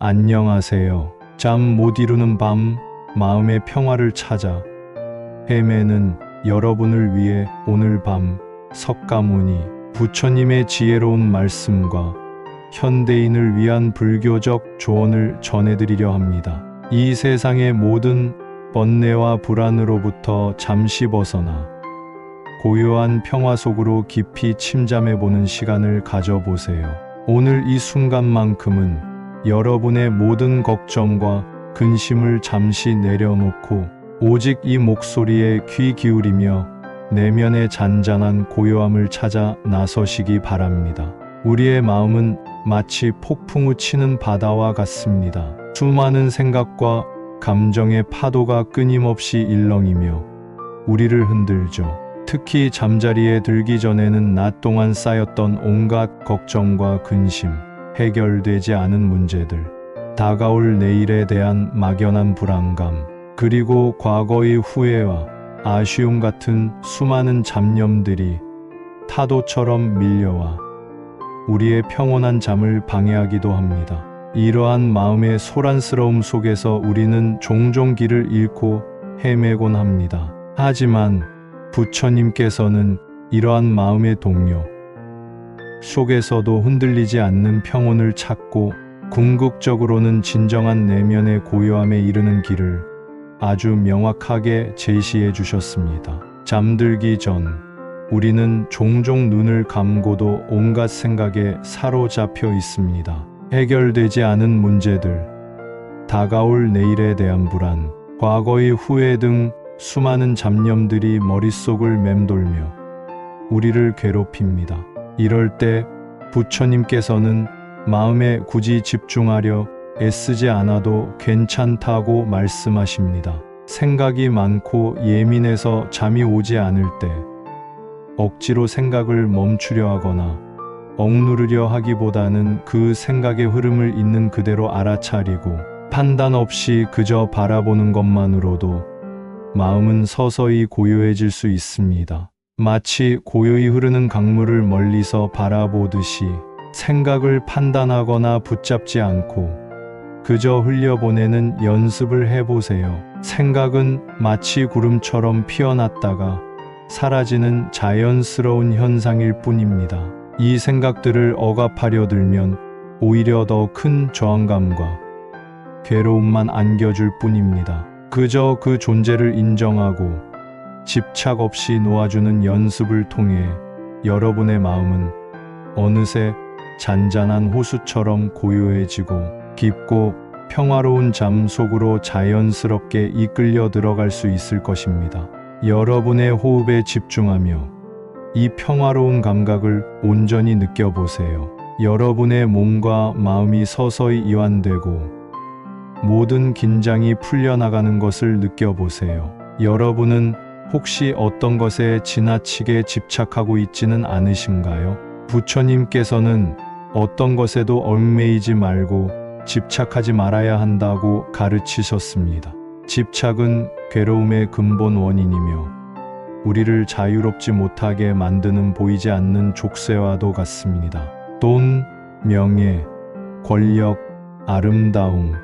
안녕하세요. 잠 못 이루는 밤, 마음의 평화를 찾아 헤매는 여러분을 위해 오늘 밤 석가모니 부처님의 지혜로운 말씀과 현대인을 위한 불교적 조언을 전해드리려 합니다. 이 세상의 모든 번뇌와 불안으로부터 잠시 벗어나 고요한 평화 속으로 깊이 침잠해보는 시간을 가져보세요. 오늘 이 순간만큼은 여러분의 모든 걱정과 근심을 잠시 내려놓고 오직 이 목소리에 귀 기울이며 내면의 잔잔한 고요함을 찾아 나서시기 바랍니다. 우리의 마음은 마치 폭풍우 치는 바다와 같습니다. 수많은 생각과 감정의 파도가 끊임없이 일렁이며 우리를 흔들죠. 특히 잠자리에 들기 전에는 낮 동안 쌓였던 온갖 걱정과 근심, 해결되지 않은 문제들, 다가올 내일에 대한 막연한 불안감, 그리고 과거의 후회와 아쉬움 같은 수많은 잡념들이 파도처럼 밀려와 우리의 평온한 잠을 방해하기도 합니다. 이러한 마음의 소란스러움 속에서 우리는 종종 길을 잃고 헤매곤 합니다. 하지만 부처님께서는 이러한 마음의 동요 속에서도 흔들리지 않는 평온을 찾고 궁극적으로는 진정한 내면의 고요함에 이르는 길을 아주 명확하게 제시해 주셨습니다. 잠들기 전 우리는 종종 눈을 감고도 온갖 생각에 사로잡혀 있습니다. 해결되지 않은 문제들, 다가올 내일에 대한 불안, 과거의 후회 등 수많은 잡념들이 머릿속을 맴돌며 우리를 괴롭힙니다. 이럴 때 부처님께서는 마음에 굳이 집중하려 애쓰지 않아도 괜찮다고 말씀하십니다. 생각이 많고 예민해서 잠이 오지 않을 때 억지로 생각을 멈추려 하거나 억누르려 하기보다는 그 생각의 흐름을 있는 그대로 알아차리고 판단 없이 그저 바라보는 것만으로도 마음은 서서히 고요해질 수 있습니다. 마치 고요히 흐르는 강물을 멀리서 바라보듯이 생각을 판단하거나 붙잡지 않고 그저 흘려보내는 연습을 해보세요. 생각은 마치 구름처럼 피어났다가 사라지는 자연스러운 현상일 뿐입니다. 이 생각들을 억압하려 들면 오히려 더 큰 저항감과 괴로움만 안겨줄 뿐입니다. 그저 그 존재를 인정하고 집착 없이 놓아주는 연습을 통해 여러분의 마음은 어느새 잔잔한 호수처럼 고요해지고 깊고 평화로운 잠 속으로 자연스럽게 이끌려 들어갈 수 있을 것입니다. 여러분의 호흡에 집중하며 이 평화로운 감각을 온전히 느껴보세요. 여러분의 몸과 마음이 서서히 이완되고 모든 긴장이 풀려나가는 것을 느껴보세요. 여러분은 혹시 어떤 것에 지나치게 집착하고 있지는 않으신가요? 부처님께서는 어떤 것에도 얽매이지 말고 집착하지 말아야 한다고 가르치셨습니다. 집착은 괴로움의 근본 원인이며 우리를 자유롭지 못하게 만드는 보이지 않는 족쇄와도 같습니다. 돈, 명예, 권력, 아름다움,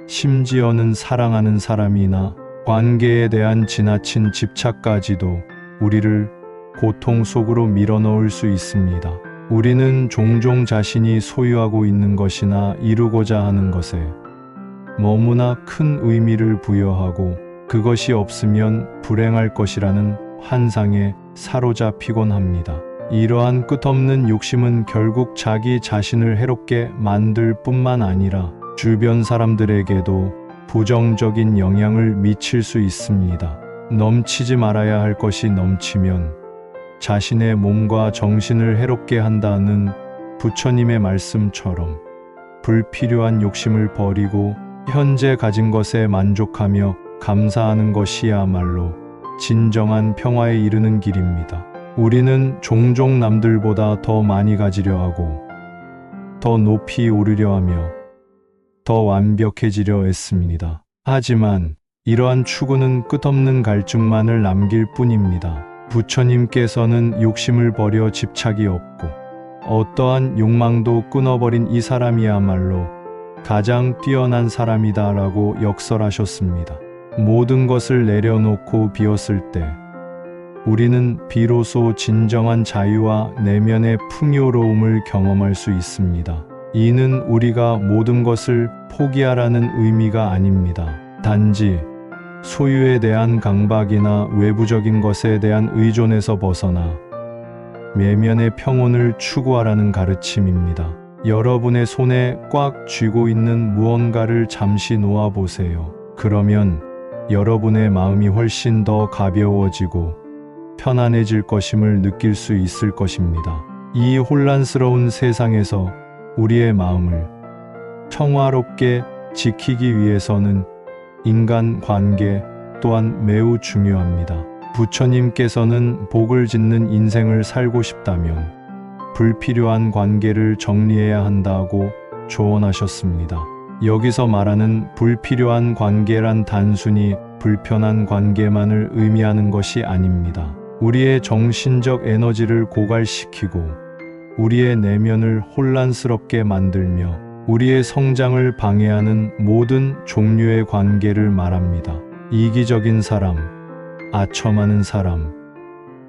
심지어는 사랑하는 사람이나 관계에 대한 지나친 집착까지도 우리를 고통 속으로 밀어넣을 수 있습니다. 우리는 종종 자신이 소유하고 있는 것이나 이루고자 하는 것에 너무나 큰 의미를 부여하고 그것이 없으면 불행할 것이라는 환상에 사로잡히곤 합니다. 이러한 끝없는 욕심은 결국 자기 자신을 해롭게 만들 뿐만 아니라 주변 사람들에게도 부정적인 영향을 미칠 수 있습니다. 넘치지 말아야 할 것이 넘치면 자신의 몸과 정신을 해롭게 한다는 부처님의 말씀처럼 불필요한 욕심을 버리고 현재 가진 것에 만족하며 감사하는 것이야말로 진정한 평화에 이르는 길입니다. 우리는 종종 남들보다 더 많이 가지려 하고 더 높이 오르려 하며 더 완벽해지려 애씁니다. 하지만 이러한 추구는 끝없는 갈증만을 남길 뿐입니다. 부처님께서는 욕심을 버려 집착이 없고 어떠한 욕망도 끊어버린 이 사람이야말로 가장 뛰어난 사람이다라고 역설하셨습니다. 모든 것을 내려놓고 비웠을 때 우리는 비로소 진정한 자유와 내면의 풍요로움을 경험할 수 있습니다. 이는 우리가 모든 것을 포기하라는 의미가 아닙니다. 단지 소유에 대한 강박이나 외부적인 것에 대한 의존에서 벗어나 내면의 평온을 추구하라는 가르침입니다. 여러분의 손에 꽉 쥐고 있는 무언가를 잠시 놓아보세요. 그러면 여러분의 마음이 훨씬 더 가벼워지고 편안해질 것임을 느낄 수 있을 것입니다. 이 혼란스러운 세상에서 우리의 마음을 평화롭게 지키기 위해서는 인간 관계 또한 매우 중요합니다. 부처님께서는 복을 짓는 인생을 살고 싶다면 불필요한 관계를 정리해야 한다고 조언하셨습니다. 여기서 말하는 불필요한 관계란 단순히 불편한 관계만을 의미하는 것이 아닙니다. 우리의 정신적 에너지를 고갈시키고 우리의 내면을 혼란스럽게 만들며 우리의 성장을 방해하는 모든 종류의 관계를 말합니다. 이기적인 사람, 아첨하는 사람,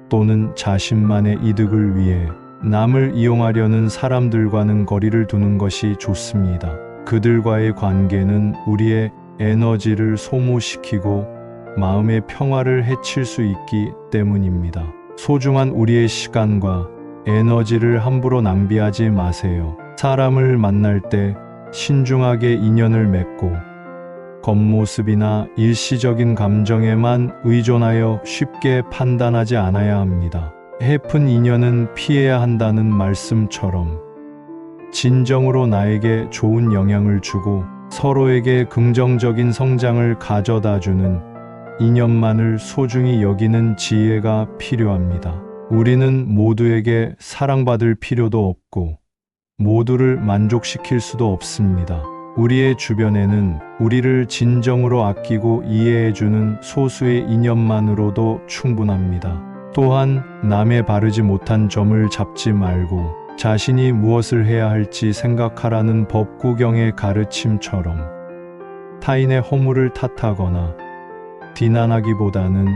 또는 자신만의 이득을 위해 남을 이용하려는 사람들과는 거리를 두는 것이 좋습니다. 그들과의 관계는 우리의 에너지를 소모시키고 마음의 평화를 해칠 수 있기 때문입니다. 소중한 우리의 시간과 에너지를 함부로 낭비하지 마세요. 사람을 만날 때 신중하게 인연을 맺고 겉모습이나 일시적인 감정에만 의존하여 쉽게 판단하지 않아야 합니다. 해픈 인연은 피해야 한다는 말씀처럼 진정으로 나에게 좋은 영향을 주고 서로에게 긍정적인 성장을 가져다주는 인연만을 소중히 여기는 지혜가 필요합니다. 우리는 모두에게 사랑받을 필요도 없고 모두를 만족시킬 수도 없습니다. 우리의 주변에는 우리를 진정으로 아끼고 이해해주는 소수의 인연만으로도 충분합니다. 또한 남의 바르지 못한 점을 잡지 말고 자신이 무엇을 해야 할지 생각하라는 법구경의 가르침처럼 타인의 허물을 탓하거나 비난하기보다는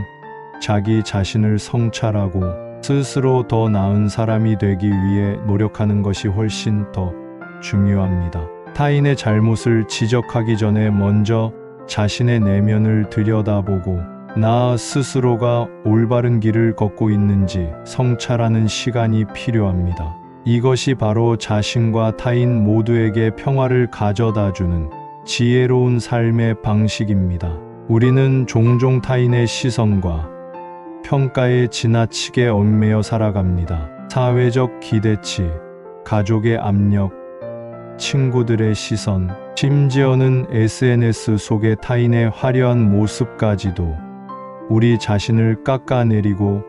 자기 자신을 성찰하고 스스로 더 나은 사람이 되기 위해 노력하는 것이 훨씬 더 중요합니다. 타인의 잘못을 지적하기 전에 먼저 자신의 내면을 들여다보고 나 스스로가 올바른 길을 걷고 있는지 성찰하는 시간이 필요합니다. 이것이 바로 자신과 타인 모두에게 평화를 가져다주는 지혜로운 삶의 방식입니다. 우리는 종종 타인의 시선과 평가에 지나치게 얽매여 살아갑니다. 사회적 기대치, 가족의 압력, 친구들의 시선, 심지어는 SNS 속의 타인의 화려한 모습까지도 우리 자신을 깎아내리고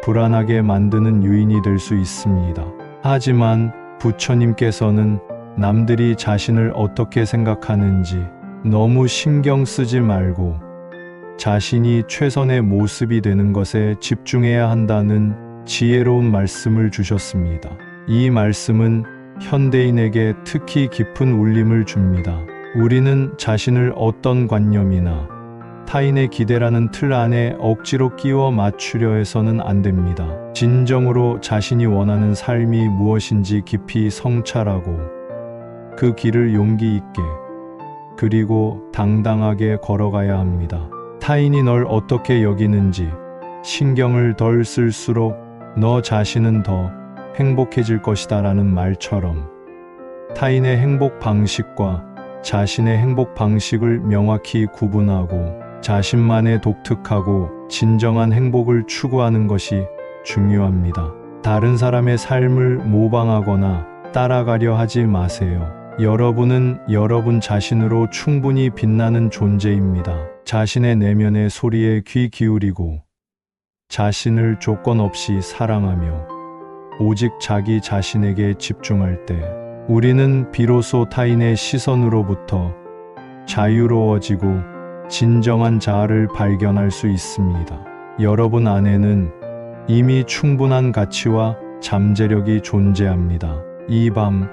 불안하게 만드는 요인이 될 수 있습니다. 하지만 부처님께서는 남들이 자신을 어떻게 생각하는지 너무 신경 쓰지 말고 자신이 최선의 모습이 되는 것에 집중해야 한다는 지혜로운 말씀을 주셨습니다. 이 말씀은 현대인에게 특히 깊은 울림을 줍니다. 우리는 자신을 어떤 관념이나 타인의 기대라는 틀 안에 억지로 끼워 맞추려 해서는 안 됩니다. 진정으로 자신이 원하는 삶이 무엇인지 깊이 성찰하고 그 길을 용기 있게 그리고 당당하게 걸어가야 합니다. 타인이 널 어떻게 여기는지 신경을 덜 쓸수록 너 자신은 더 행복해질 것이다 라는 말처럼 타인의 행복 방식과 자신의 행복 방식을 명확히 구분하고 자신만의 독특하고 진정한 행복을 추구하는 것이 중요합니다. 다른 사람의 삶을 모방하거나 따라가려 하지 마세요. 여러분은 여러분 자신으로 충분히 빛나는 존재입니다. 자신의 내면의 소리에 귀 기울이고 자신을 조건 없이 사랑하며 오직 자기 자신에게 집중할 때 우리는 비로소 타인의 시선으로부터 자유로워지고 진정한 자아를 발견할 수 있습니다. 여러분 안에는 이미 충분한 가치와 잠재력이 존재합니다. 이 밤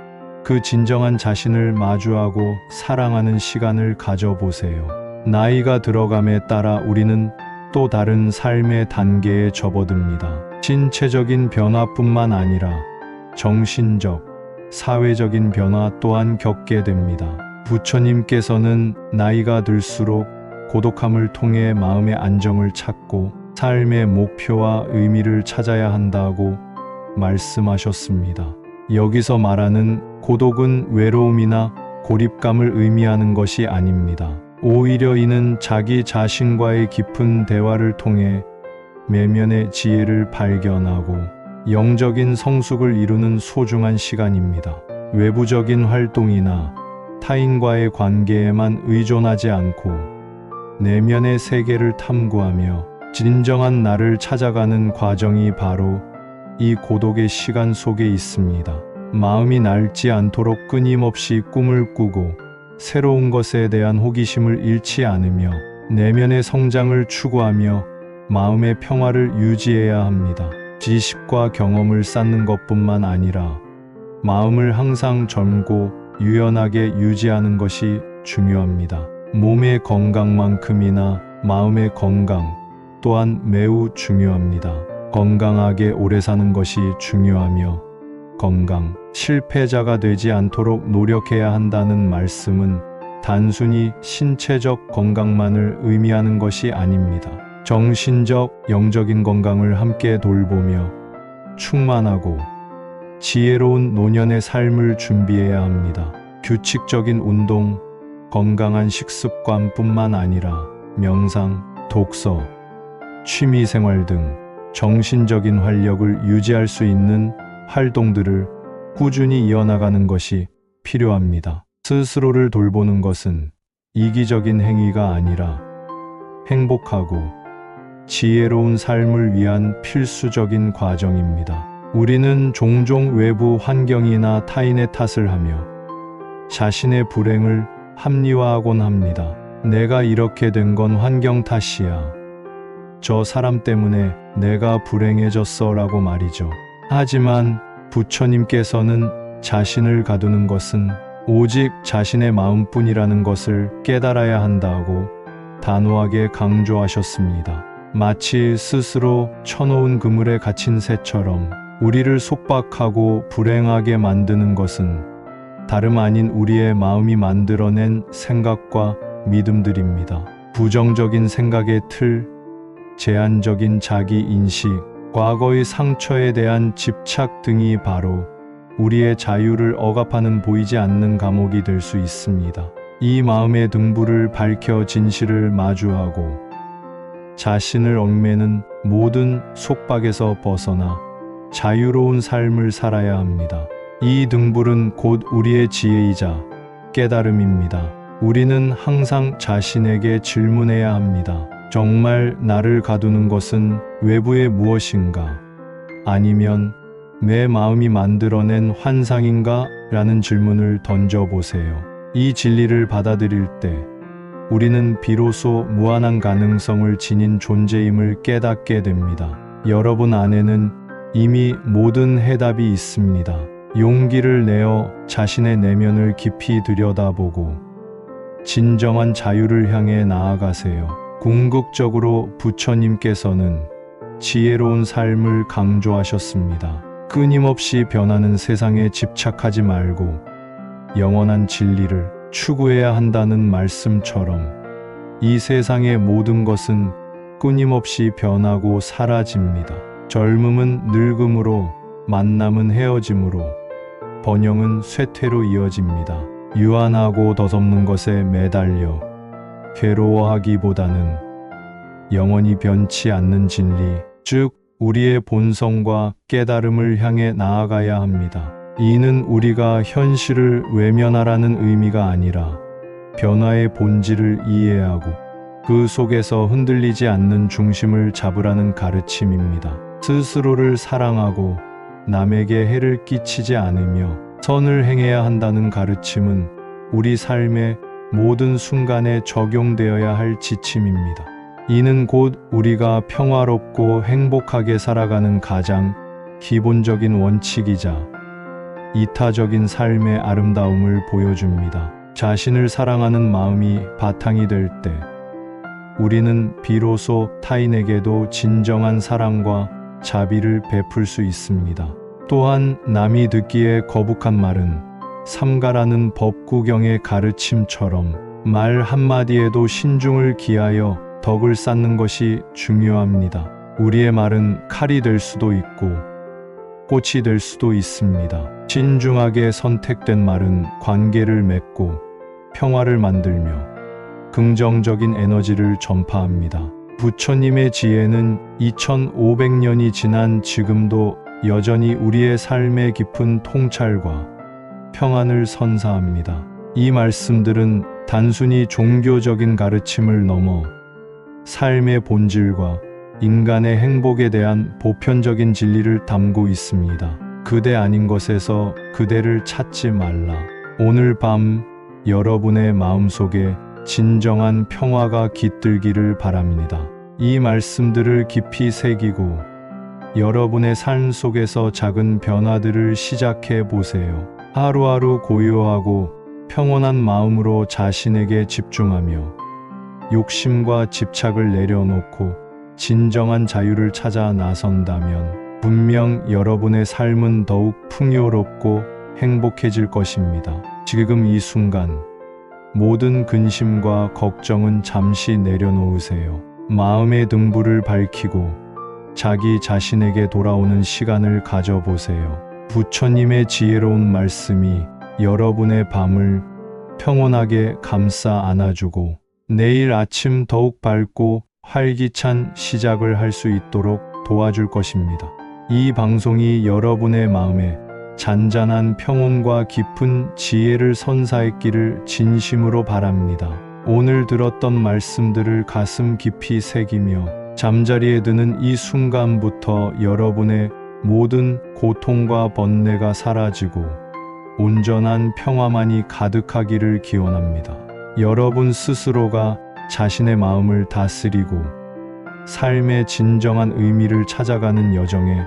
그 진정한 자신을 마주하고 사랑하는 시간을 가져보세요. 나이가 들어감에 따라 우리는 또 다른 삶의 단계에 접어듭니다. 신체적인 변화뿐만 아니라 정신적, 사회적인 변화 또한 겪게 됩니다. 부처님께서는 나이가 들수록 고독함을 통해 마음의 안정을 찾고 삶의 목표와 의미를 찾아야 한다고 말씀하셨습니다. 여기서 말하는 고독은 외로움이나 고립감을 의미하는 것이 아닙니다. 오히려 이는 자기 자신과의 깊은 대화를 통해 내면의 지혜를 발견하고 영적인 성숙을 이루는 소중한 시간입니다. 외부적인 활동이나 타인과의 관계에만 의존하지 않고 내면의 세계를 탐구하며 진정한 나를 찾아가는 과정이 바로 이 고독의 시간 속에 있습니다. 마음이 낡지 않도록 끊임없이 꿈을 꾸고 새로운 것에 대한 호기심을 잃지 않으며 내면의 성장을 추구하며 마음의 평화를 유지해야 합니다. 지식과 경험을 쌓는 것뿐만 아니라 마음을 항상 젊고 유연하게 유지하는 것이 중요합니다. 몸의 건강만큼이나 마음의 건강 또한 매우 중요합니다. 건강하게 오래 사는 것이 중요하며 건강, 실패자가 되지 않도록 노력해야 한다는 말씀은 단순히 신체적 건강만을 의미하는 것이 아닙니다. 정신적, 영적인 건강을 함께 돌보며 충만하고 지혜로운 노년의 삶을 준비해야 합니다. 규칙적인 운동, 건강한 식습관뿐만 아니라 명상, 독서, 취미생활 등 정신적인 활력을 유지할 수 있는 활동들을 꾸준히 이어나가는 것이 필요합니다. 스스로를 돌보는 것은 이기적인 행위가 아니라 행복하고 지혜로운 삶을 위한 필수적인 과정입니다. 우리는 종종 외부 환경이나 타인의 탓을 하며 자신의 불행을 합리화하곤 합니다. 내가 이렇게 된 건 환경 탓이야. 저 사람 때문에 내가 불행해졌어 라고 말이죠. 하지만 부처님께서는 자신을 가두는 것은 오직 자신의 마음뿐이라는 것을 깨달아야 한다고 단호하게 강조하셨습니다. 마치 스스로 쳐놓은 그물에 갇힌 새처럼 우리를 속박하고 불행하게 만드는 것은 다름 아닌 우리의 마음이 만들어낸 생각과 믿음들입니다. 부정적인 생각의 틀, 제한적인 자기 인식, 과거의 상처에 대한 집착 등이 바로 우리의 자유를 억압하는 보이지 않는 감옥이 될 수 있습니다. 이 마음의 등불을 밝혀 진실을 마주하고 자신을 얽매는 모든 속박에서 벗어나 자유로운 삶을 살아야 합니다. 이 등불은 곧 우리의 지혜이자 깨달음입니다. 우리는 항상 자신에게 질문해야 합니다. 정말 나를 가두는 것은 외부의 무엇인가? 아니면 내 마음이 만들어낸 환상인가? 라는 질문을 던져보세요. 이 진리를 받아들일 때 우리는 비로소 무한한 가능성을 지닌 존재임을 깨닫게 됩니다. 여러분 안에는 이미 모든 해답이 있습니다. 용기를 내어 자신의 내면을 깊이 들여다보고 진정한 자유를 향해 나아가세요. 궁극적으로 부처님께서는 지혜로운 삶을 강조하셨습니다. 끊임없이 변하는 세상에 집착하지 말고 영원한 진리를 추구해야 한다는 말씀처럼 이 세상의 모든 것은 끊임없이 변하고 사라집니다. 젊음은 늙음으로, 만남은 헤어짐으로, 번영은 쇠퇴로 이어집니다. 유한하고 덧없는 것에 매달려 괴로워하기보다는 영원히 변치 않는 진리, 즉 우리의 본성과 깨달음을 향해 나아가야 합니다. 이는 우리가 현실을 외면하라는 의미가 아니라 변화의 본질을 이해하고 그 속에서 흔들리지 않는 중심을 잡으라는 가르침입니다. 스스로를 사랑하고 남에게 해를 끼치지 않으며 선을 행해야 한다는 가르침은 우리 삶의 모든 순간에 적용되어야 할 지침입니다. 이는 곧 우리가 평화롭고 행복하게 살아가는 가장 기본적인 원칙이자 이타적인 삶의 아름다움을 보여줍니다. 자신을 사랑하는 마음이 바탕이 될 때, 우리는 비로소 타인에게도 진정한 사랑과 자비를 베풀 수 있습니다. 또한 남이 듣기에 거북한 말은 삼가라는 법구경의 가르침처럼 말 한마디에도 신중을 기하여 덕을 쌓는 것이 중요합니다. 우리의 말은 칼이 될 수도 있고 꽃이 될 수도 있습니다. 신중하게 선택된 말은 관계를 맺고 평화를 만들며 긍정적인 에너지를 전파합니다. 부처님의 지혜는 2500년이 지난 지금도 여전히 우리의 삶의 깊은 통찰과 평안을 선사합니다. 이 말씀들은 단순히 종교적인 가르침을 넘어 삶의 본질과 인간의 행복에 대한 보편적인 진리를 담고 있습니다. 그대 아닌 것에서 그대를 찾지 말라. 오늘 밤 여러분의 마음속에 진정한 평화가 깃들기를 바랍니다. 이 말씀들을 깊이 새기고 여러분의 삶 속에서 작은 변화들을 시작해 보세요. 하루하루 고요하고 평온한 마음으로 자신에게 집중하며 욕심과 집착을 내려놓고 진정한 자유를 찾아 나선다면 분명 여러분의 삶은 더욱 풍요롭고 행복해질 것입니다. 지금 이 순간 모든 근심과 걱정은 잠시 내려놓으세요. 마음의 등불을 밝히고 자기 자신에게 돌아오는 시간을 가져보세요. 부처님의 지혜로운 말씀이 여러분의 밤을 평온하게 감싸 안아주고 내일 아침 더욱 밝고 활기찬 시작을 할 수 있도록 도와줄 것입니다. 이 방송이 여러분의 마음에 잔잔한 평온과 깊은 지혜를 선사했기를 진심으로 바랍니다. 오늘 들었던 말씀들을 가슴 깊이 새기며 잠자리에 드는 이 순간부터 여러분의 모든 고통과 번뇌가 사라지고 온전한 평화만이 가득하기를 기원합니다. 여러분 스스로가 자신의 마음을 다스리고 삶의 진정한 의미를 찾아가는 여정에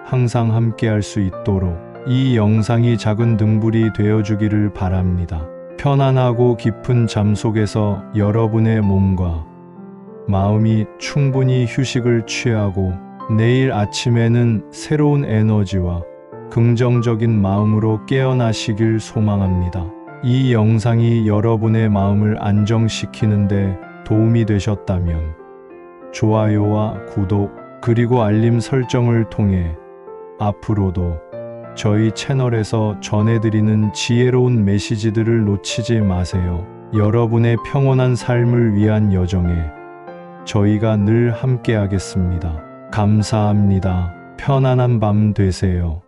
항상 함께할 수 있도록 이 영상이 작은 등불이 되어주기를 바랍니다. 편안하고 깊은 잠 속에서 여러분의 몸과 마음이 충분히 휴식을 취하고 내일 아침에는 새로운 에너지와 긍정적인 마음으로 깨어나시길 소망합니다. 이 영상이 여러분의 마음을 안정시키는데 도움이 되셨다면 좋아요와 구독 그리고 알림 설정을 통해 앞으로도 저희 채널에서 전해드리는 지혜로운 메시지들을 놓치지 마세요. 여러분의 평온한 삶을 위한 여정에 저희가 늘 함께하겠습니다. 감사합니다. 편안한 밤 되세요.